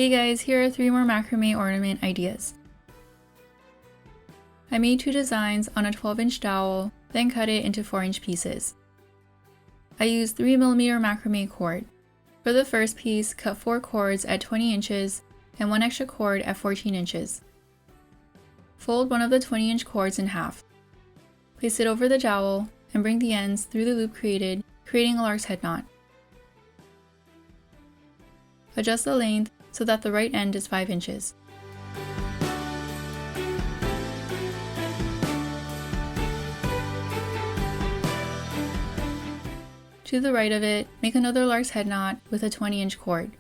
Hey guys, here are 3 more macrame ornament ideas. I made 2 designs on a 12-inch dowel, then cut it into 4-inch pieces. I used 3mm macrame cord. For the first piece, cut 4 cords at 20 inches and 1 extra cord at 14 inches. Fold one of the 20-inch cords in half. Place it over the dowel and bring the ends through the loop created, creating a lark's head knot. Adjust the length so that the right end is 5 inches. To the right of it, make another lark's head knot with a 20-inch cord.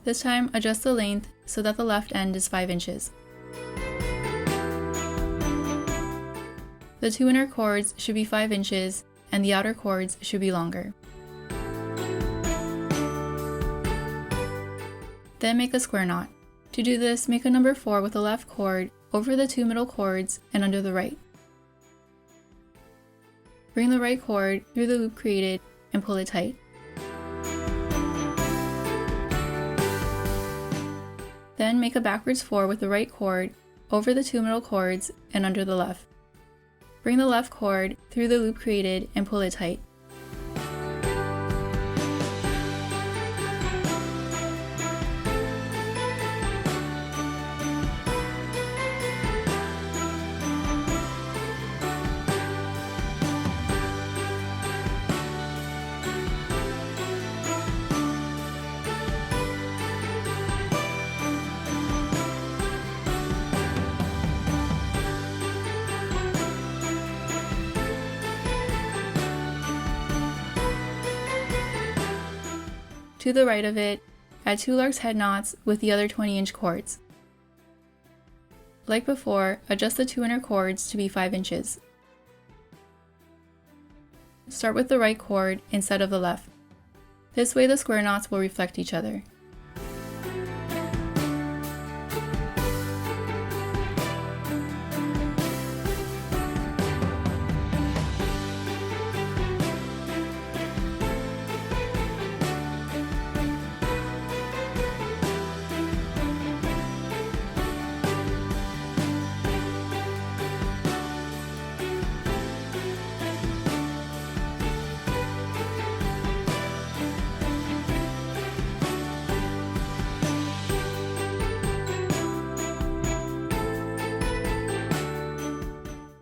This time, adjust the length so that the left end is 5 inches. The 2 inner cords should be 5 inches and the outer cords should be longer. Then make a square knot. To do this, make a number 4 with the left cord over the 2 middle cords and under the right. Bring the right cord through the loop created and pull it tight. Then make a backwards 4 with the right cord over the 2 middle cords and under the left. Bring the left cord through the loop created and pull it tight. To the right of it, add 2 lark's head knots with the other 20-inch cords. Like before, adjust the 2 inner cords to be 5 inches. Start with the right cord instead of the left. This way the square knots will reflect each other.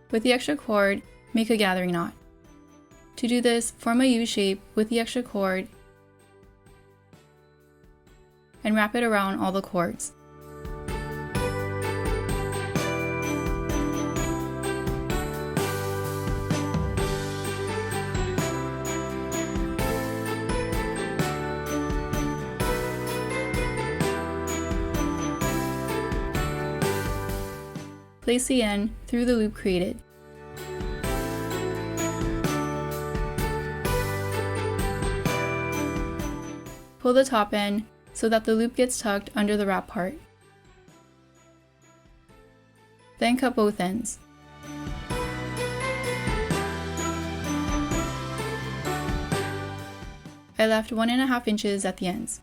With the extra cord, make a gathering knot. To do this, form a U shape with the extra cord and wrap it around all the cords. Place the end through the loop created. Pull the top end so that the loop gets tucked under the wrap part. Then cut both ends. I left 1.5 inches at the ends.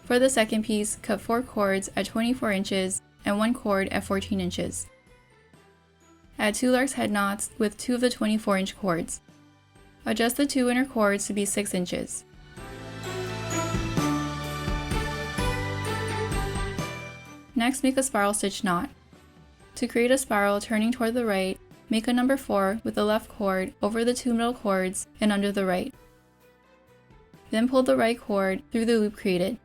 For the second piece, cut 4 cords at 24 inches and 1 cord at 14 inches. Add 2 lark's head knots with 2 of the 24-inch cords. Adjust the 2 inner cords to be 6 inches. Next, make a spiral stitch knot. To create a spiral turning toward the right, make a number 4 with the left cord over the 2 middle cords and under the right. Then pull the right cord through the loop created.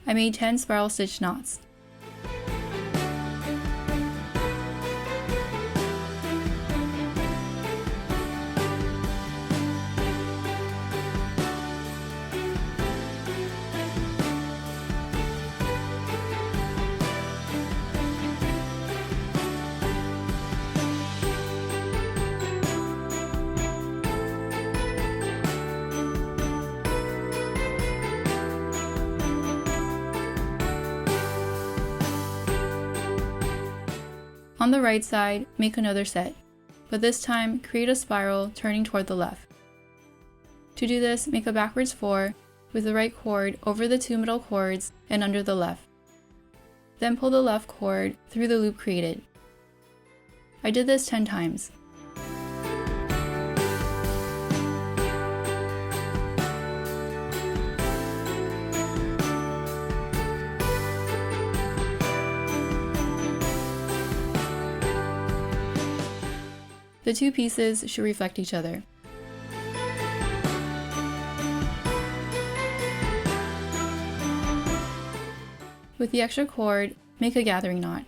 I made 10 spiral stitch knots. On the right side, make another set, but this time create a spiral turning toward the left. To do this, make a backwards 4 with the right cord over the 2 middle cords and under the left. Then pull the left cord through the loop created. I did this 10 times. The two pieces should reflect each other. With the extra cord, make a gathering knot.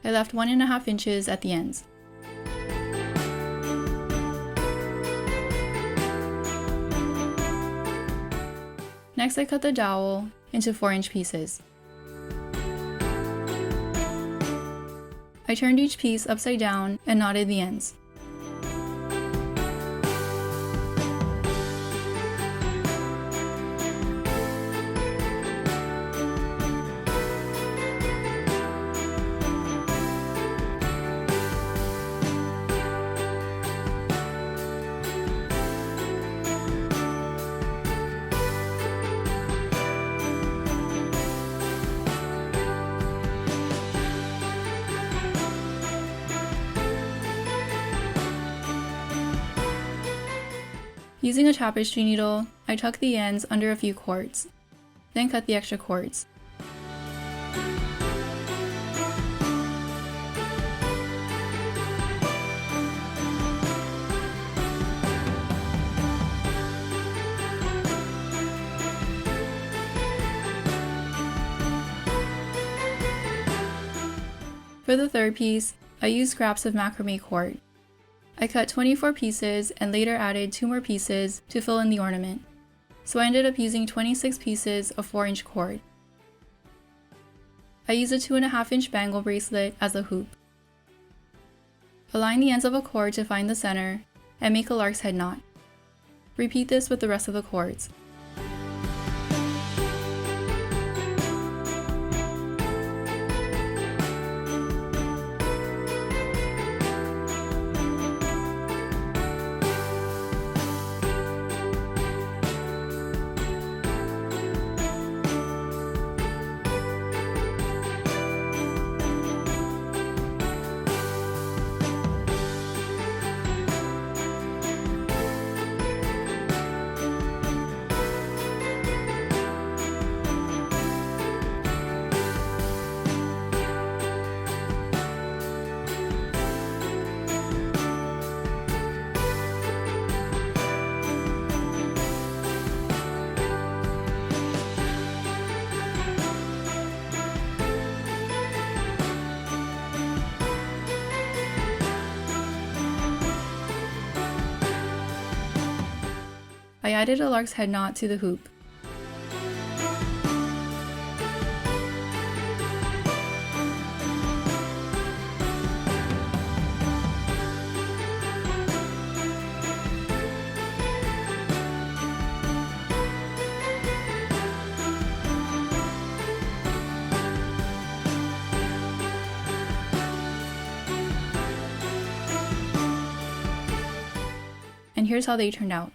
I left 1.5 inches at the ends. Next, I cut the dowel into 4-inch pieces. I turned each piece upside down and knotted the ends. Using a tapestry needle, I tuck the ends under a few cords, then cut the extra cords. For the third piece, I used scraps of macrame cord. I cut 24 pieces and later added 2 more pieces to fill in the ornament, so I ended up using 26 pieces of 4-inch cord. I used a 2.5-inch bangle bracelet as a hoop. Align the ends of a cord to find the center and make a lark's head knot. Repeat this with the rest of the cords. I added a lark's head knot to the hoop. And here's how they turned out.